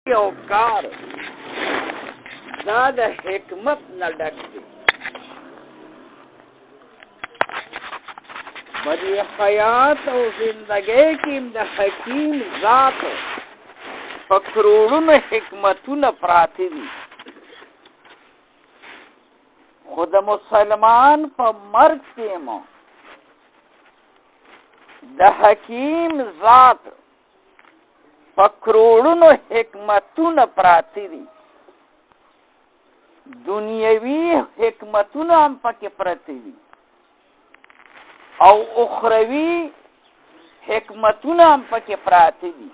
یو کار دا د حکمت نه ډک دی. بدی حیات او زندګۍ کې د حکیم ذات په کروڑونو حکمتونه پراته دي، خو د مسلمان په مرګ کې مو د حکیم ذات په کروڑونو حکمتونه پراته دي. دنیوي حکمتونه هم پکې پراته دي او اخروی حکمتونه هم پکې پراته دي.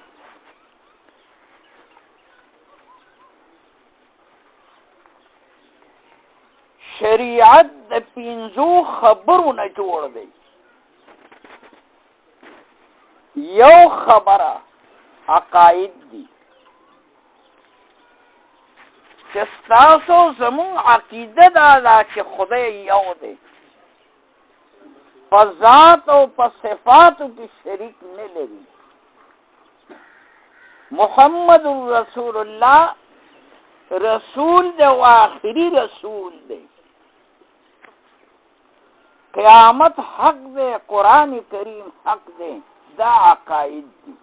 شریعت د پنځو خبرو نه جوړ دی. یو خبره عقاید دي چې ستاسو زمون عقیده دا چې خدای یو دی، په ذات او په صفاتو کې شریک نه لري. محمد رسول الله رسول دی او آخري رسول دی. قیامت حق دی، قرآن کریم حق دی. دا عقاید دي.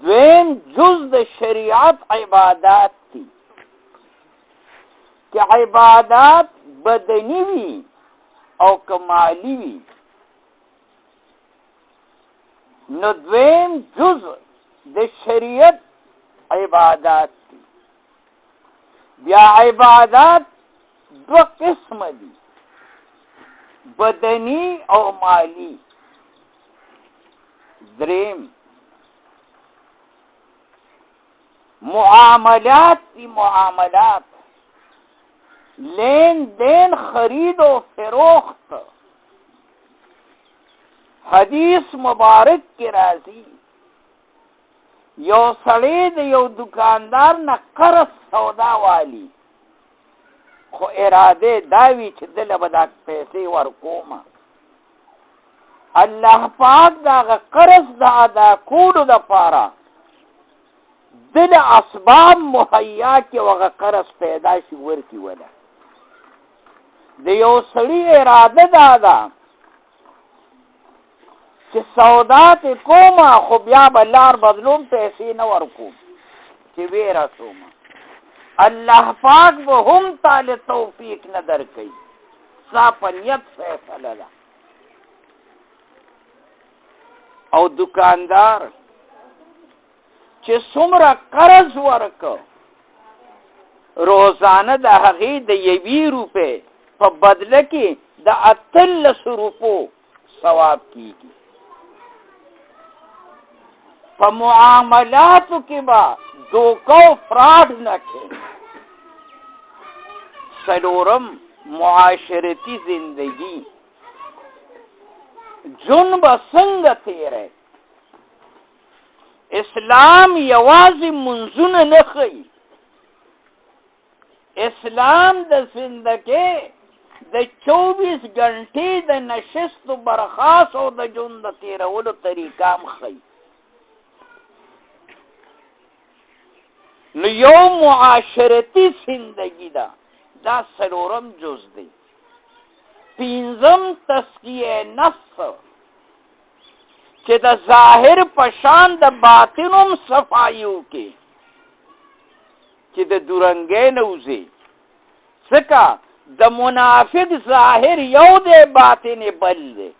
دویم جز د شریعت عبادات دي، چې عبادات بدنی وي او کمالی وي. نو دویم جز د شریعت عبادات دي. بیا عبادات دو قسم دي، بدنی او مالی. دریم معاملات دی، معاملات لین دین، خرید و فروخت. حدیث مبارک کی راضی یو سړی د یو دکاندار نه قرض سودا والی، خو اراده داوی چې دله به دا پیسې ورکومه. الله پاک دا قرض د ادا کولو دپاره دل اسباب مهیا کې وغه قرض پیدا شي ورکی ولا. د یو سړي اراده دا ده چې سودا ته کومه، خو بیا به لار بدلوم، پیسې نه ورکوم چې ویره سومه. الله پاک به هم تعالی توفیق نه درکوي، ستا په نیت فیصله ده. او دکاندار چې څومره قرض ورکو، روزانه د هغې د 1 روپۍ په بدله کې د 18 روپو ثواب کیږي. په معاملاتو کې به دوکه او فراډ نه کوي. څلورم معاشرتی زندگی، جون به څنګه تیری. اسلام یوازې منځونه نه ښیي، اسلام د زندګۍ د 24 غنټې د نشست و برخاست او د ژوند د تیرولو طریقه هم ښیي. نو یو معاشرتی زندگی ده، دا څلورم جز دی. پنځم تزکیه نفس، چې د ظاهر پشان د باطنم صفایو کې، چې د دورنګې نه وځي. ځکه د منافق ظاهر یو دی، باطن بل دی.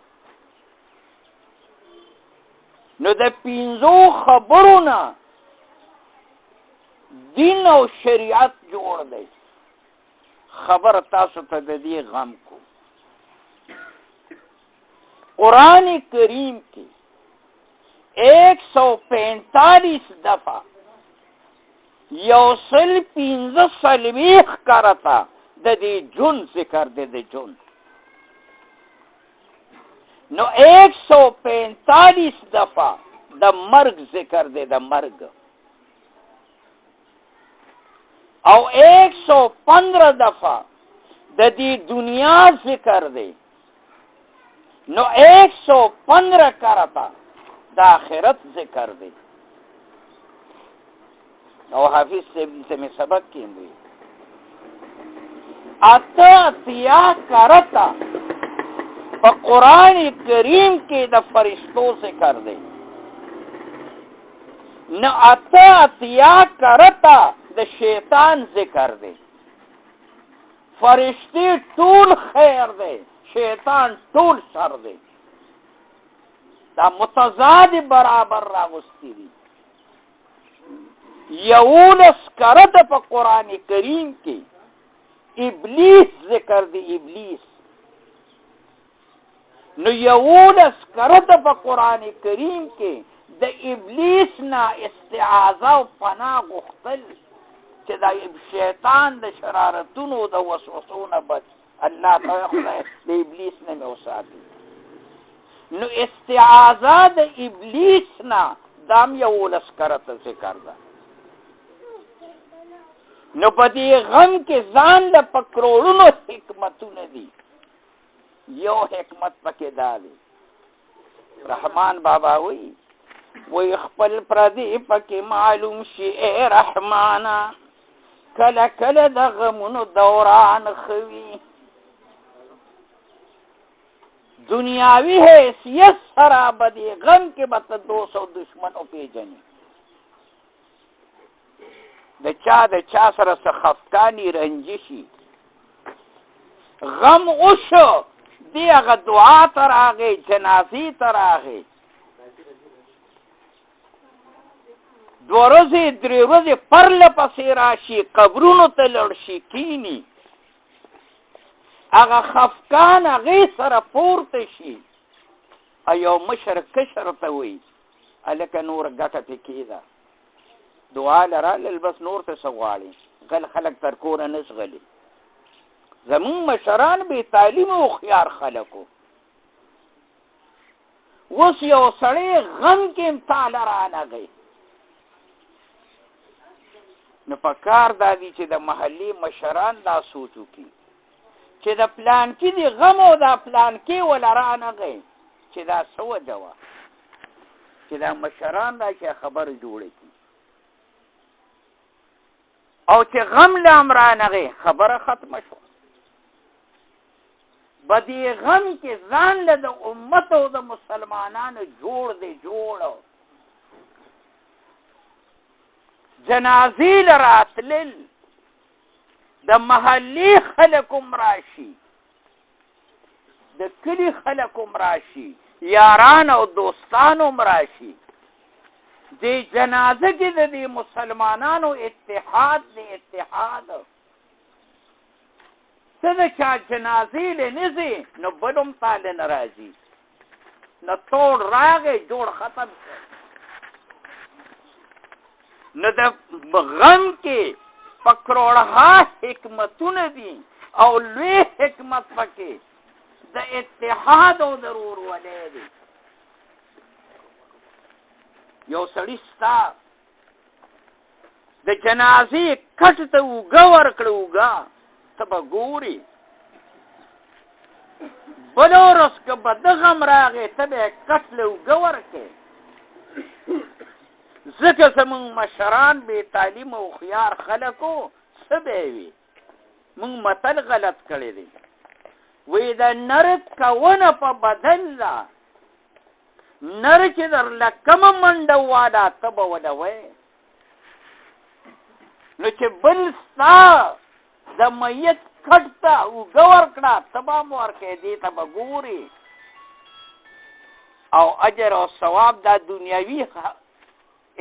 نو د پنځو خبرو نه دین او شریعت جوړ دی. خبر تاسو ته د دې غم کو. قرآن کریم کی 145 دفعہ 145 کرتا د دې جون ذکر دی. د جون نو 145 دفعہ د مرگ ذکر دی، د مرگ. او 115 دفعہ د دې دنیا ذکر دی. نو 115 کرتا د آخرت ذکر دی. او حافظ سے میں سبق کیم ہوئی اتیا کرتا پا قرآن کریم کے دا فرشتوں سے کر دے نہ اتیا کرتا دا شیطان سے کر دے فرشتے طول خیر دے شیطان طول شر دے دا متضاد برابر راغستی دی یولس کرد پا قرآن کریم کی ابلیس ذکر دی ابلیس نو یولس کرد پا قرآن کریم کی دا ابلیس نا استعاذہ و پناہ غختل چه دا شیطان دا شرارتون و دا وسوسون بچ اللہ تعالی دا ابلیس نا میں وساتی نو استعاذہ دا ابلیس نا دام یولس کرد ذکر دا نو پتی غم کے ځان د پکروڑونو حکمتونه دي یو حکمت پکې دا دی رحمان بابا وی خپل پردی پکې معلوم شي اے رحمانا کله کله د غمونو دوران خوي دنیاوی حیثیت سره بدی غم کې بت 200 دشمنو پیژني د چا سره څه خفقانی رنجشي غم اوشو دی هغه دعا تر هغه جنازې تر هغه 2 ورځې 3 ورځې پرله پسې راشي قبرونو ته لړ شي کینی هغه خفقان هغه سره پورته شي ایو مشر کشر ته وي الکه نور ګټه پکې ده دعا لرال بس نور ته سغواړي غل خلق تر کور نه شغلي زمون مشران به تعلیم او خيار خلقو وس یو سړی غم کې امتحان رانه گئی نو پکار دادی چې د محلي مشران دا سوچو کی چې د پلان کې دی غم او د پلان کې ولرانه گئی چې دا سو جواب چې دا مشران دا چې خبر جوړه کی او چې غم لامرانغه خبره ختم شو بدی غم کې ځان له د امت او د مسلمانانو جوړ جنازې لراتلل د محلي خلکم راشي د کلی خلکم راشي یاران او دوستانو راشي دی جنازه کې د مسلمانانو اتحاد څه د چا جنازې لنځي نو بلوم تعالی ناراضي نو ټول راغې جوړ ختم نو د غم کې پکروړها حکمتونه دي او لوی حکمت پکې د اتحاد او ضرور ولې دي یو سړی ستا د جنازې کټ ته وګا ورکړه وګا ته به ګوري بل ورځ که به د غم راغې ته به یې کټ له وګا ورکې ځکه زمونږ مشران بې تعلیم او خيار خلکو څه به وي مونږ متل غلط کړی دی وی د نرد کونه په بدن لا نر چې در لکم منډه والا ته به ودوې نو چې بل ستا د میت کټ ته اوږه ورکړه ته به هم ورکې دې ته به ګوري او اجر او ثواب دا دنیاوي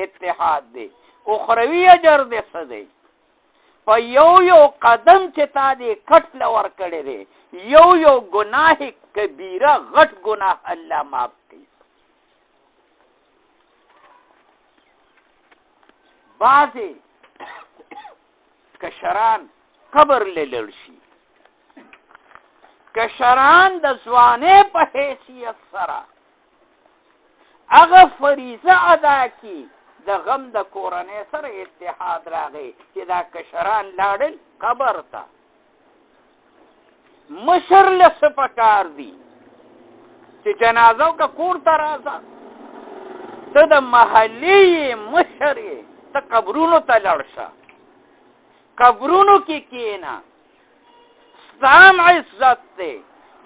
اتحاد دی اخروي اجر دی څه دی په یو قدم چې تا دې کټ له ورکړی دی یو ګناه کبیره غټ ګناه الله معاف کوي بعضې کشران قبر لړ شي کشران د ځوانۍ په حیثیت سره هغه فریضه ادا کړي د غم د کورنۍ سره اتحاد راغی چې دا کشران لاړل قبر ته مشر له څه پکار دي چې جنازو که کور ته راځه ته د محلي مشر ته قبرونو ته لاړ شه، قبرونو کې کېنه، ستا هم عزت دی،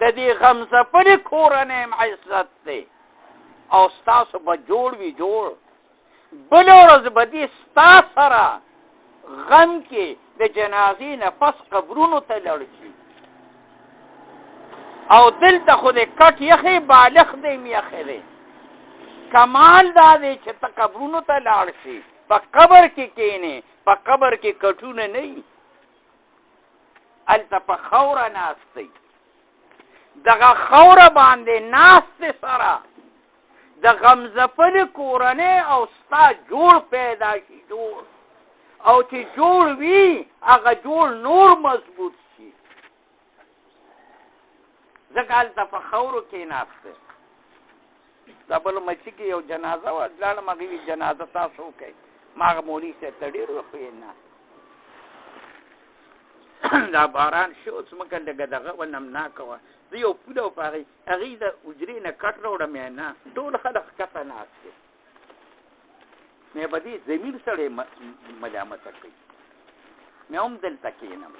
د دې غمزپلې کورنۍ هم عزت دی او ستاسو به جوړ وي جوړ. بله ورځ به دې ستا سره غم کې د جنازې نه پس قبرونو ته لاړ شي. او دلته خو د کټ یخې بالغ دی یخې دی. کمال دا دی چې ته قبرونو ته لاړ شي، په قبر کې کېنې، په قبر کې کټونه نه وي، هلته په خوره ناست دی. دغه خوره باندې ناست سره د غمزپلې کورنۍ او ستا جوړ پیدا شي جوړ، او چې جوړ وي هغه جوړ نور مضبوط شي. ځکه هلته په خورو کې ناست دی. دا بل مچي کې یو جنازه وه، لاړم هغې وي جنازه تاسو وکئ. ما هغه مولوي صاحب ته ډېر وښویې نه دا باران شو ځمکه لږه دغه وه نمناکه وه. زه یو پوله و په هغې د حجرې نه کټ راوړم یې نه، ټول خلک ښکته ناست دی. مې به دې ضمیر سړی ملامته کوي. مې هم دلته کښېنم.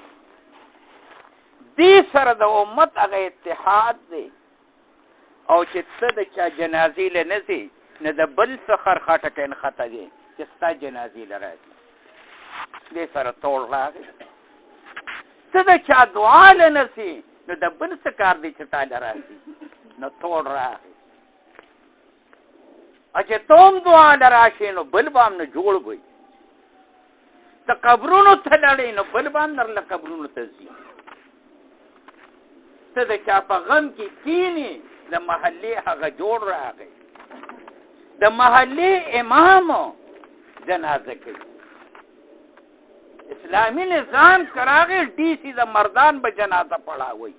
دې سره د امت هغه اتحاد دی. او چې څه د چا جنازې له نه ځې، نه د بل څه خرخټکی نښته دی چې ستا جنازې له راځي. دې سره توړ راغی. څه د چا دعا له نه ځې، نو د بل څه کار دی چې تا له راځي، نو توړ راغی. چې ته هم دعا له راشې نو بل به هم نه جوړ وي. ته قبرونو ته لړې نو بل به هم درله قبرونو ته ځي. ته د چا په غم کې کښېنې، د محلې هغه جوړ راغی. د محلې امام جنازه کوي. اسلامي نظام که راغی ډي سي د مردان به جنازه پړاوئ.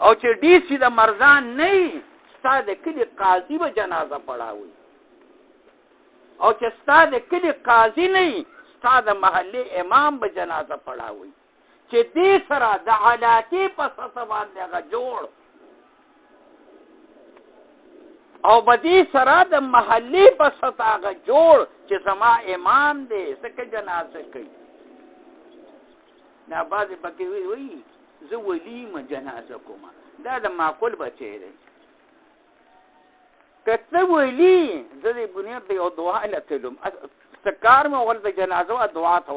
او چې ډي سي د مردان نه وي، ستا د کلي قاضي به جنازه پړاوئ. او چې ستا د کلي قاضي نه وي، ستا د محلې امام به جنازه پړاوئ. چې دې سره د علاقې په سطح باندې هغه جوړ، او بدی سره د محلي په سطح هغه جوړ چې زما امام دی څنګه جنازه کوي. دا بعضې پکې وایي زه ولیم جنازه کوم. دا د معقول بچی دی. که ته ولي، زه د بنیر د یو دعا له تلم، څه کار مې وغوړ د جنازه وه دعا ته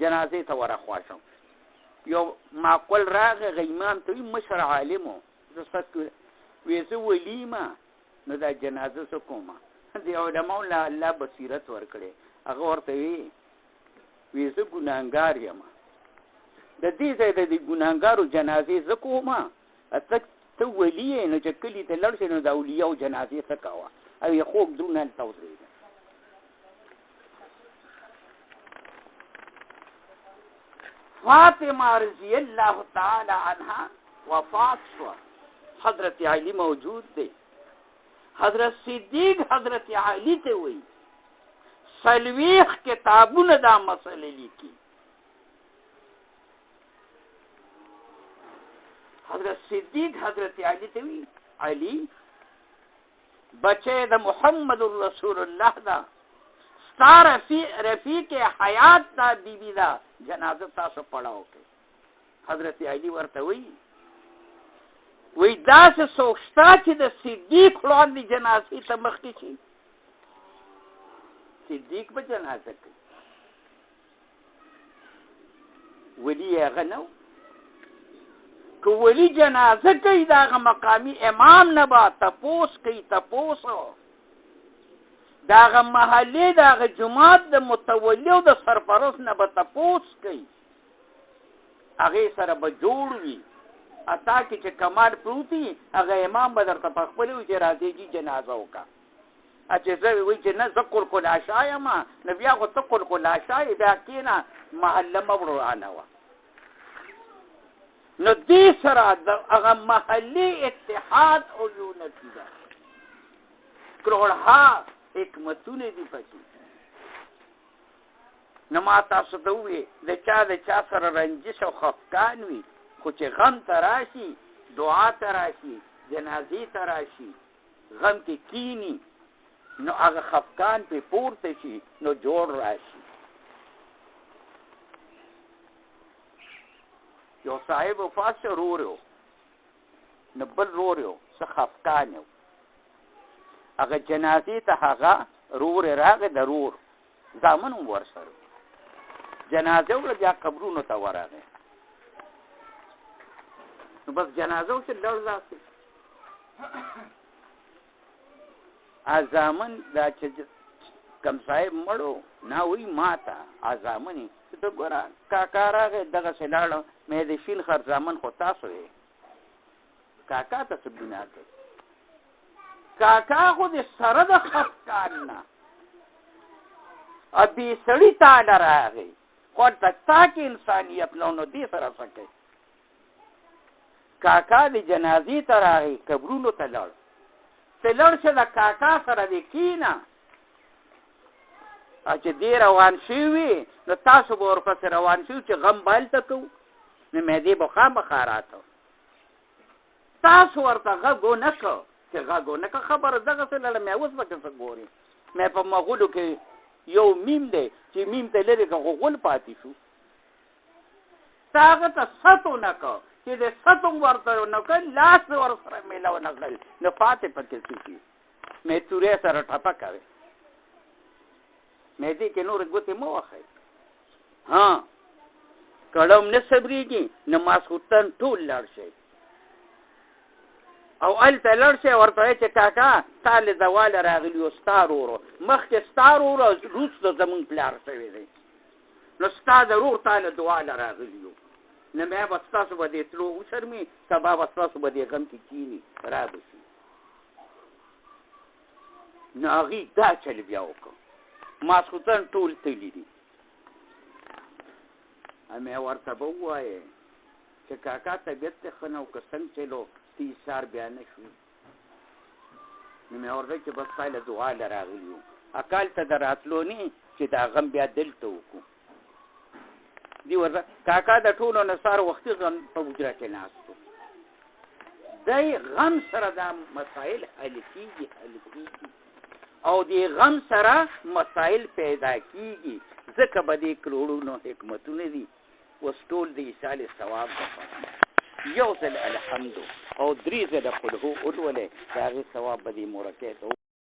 جنازې ته ورخوا شم. یو معقول راغی هغه امام ته وایي مشر عالم و، زه وایي زه ولیمه نو دا جنازه څه کومه. د علماو له الله بصیرت ورکړی. هغه ورته وایي زه ګناهګار یم، د دې ځای د دې ګناهګارو جنازې زه کومه. ته ولي یې، نو چې کلي ته لاړ شې نو د اولیاو جنازې څه کوه. او یې خوږ درونه هلته ودرېږه. فاطمه رضی الله تعالی عنها وفات شوه. حضرت علی موجود دی. حضرت صدیق حضرت علی ته وایي 40 کتابونه دا مسئله لیکي. حضرت صدیق حضرت علی ته وایي علی بچه د محمد رسول الله دا، ستا رفیق حیات دا بیبی دا، جنازه تاسو پړاو کې. حضرت علی ورته وایي داسې څوک شته چې د صدیق وړاندې جنازې ته مخکې شي. صدیق به جنازه کوي. ولي هغه نه و. که ولی جنازه کوي د هغه مقامي امام نه به تپوس کوي. تپوس د هغه محلې د هغه جومات د متولي او د سرپرست نه به تپوس کوي. هغې سره به جوړ وي. اتا کې چې کمال پروتي هغه امام به درته په خپل وي چې راځي جي جنازه وکړه. چې زه وایي چې نه زه قلقلاشا یم، نو بیا خو ته قلقلاشا یې، بیا کښېنه محله مه ورانه وه. نو دې سره د هغه محلي اتحاد او یونټي ده. کروڑها حکمتونه دي پکې. نو ما تاسو ته ووایي د چا سره رنجش او خفګان وي، خو چې غم ته راشي، دعا ته راشي، جنازې ته راشي، غم کې کینی، نو هغه خفقان په پورته شي نو جوړ راشي. یو صاحب وفات شو رورو نو بل رورو څه خفقان یو هغه جنازې ته هغه رور راغی د رور زامن ورسره جنازه وکړه بیا قبرونو ته ورغی نو بس جنازه وکړه لړ ځاسې زامن دا چې کم صاحب مړو نه وی ماته زامن ته ګوره کاکا راغی دغسې لاړه مې د شین خر زامن خو تاسو یې کاکا ته څه ګناه کوي کاکا خو د سره د خفقان نه ابي سړی تاله راغی خو ته تا کې انسانیت نو دې سره څه کوي کاکا د جنازې ته راغی قبرونو ته لاړ ته لاړ شه د کاکا سره دې کېنه چې دې روان شوي نو تاسو به ورپسې روان شو چې غم به هلته کوو نو مې دې به خامخا راته تاسو ورته غږ ونه کړ چې غږ ونه کړ خبره دغسې لاله مې اوس به څه ګورې مې په مغولو کې یو میم دی چې میم ته لرې که غول پاتې شو تا هغه ته ست ونه کړ چې د ست ورته ونه کړ لاس ورسره میله ونه کړل نو پاتې پکې څه شي مې تورې سره ټپه کوې مې دې کې نور ګوتې مه وښئ ها کړم نه صبرېږي نه ماسخوتن ټول لاړ شئ او هلته لاړ شئ ورته وایي چې کاکا تا له زواله راغلي یو ستا ورور مخکې ستا ورور وروسته زمونږ پلار شوی دی نو ستا د ورور تا له دواله راغلي یو نه بیا به ستاسو به دې تلو وشرمي سبا به ستاسو به دې غم کې کښېني را به شي نو هغې دا چل بیا وکړ ماسخوتن ټول تلي دي مې ورته به ووایې چې کاکا طبیعت دې ښه نه و که څنګه چلو ایثار بیا نه شو نو مې ورته چې بس تا له دعاله راغلي یو اکال ته د راتلو نه چې دا غم بیا دلته وکړو دي ورته کاکا د ټولو نه سار وختي غم په حجره کې ناست و دی غم سره دا مسایل حل کېږي او د غم سره مسایل پیدا کېږي ځکه به دې کروړونو حکمتونه دي اوس ټول د ایصال ثواب دپاره یو ځل الحمد او 3 ځله قل هو ولولئ د هغې ثواب به دې مورکۍ ته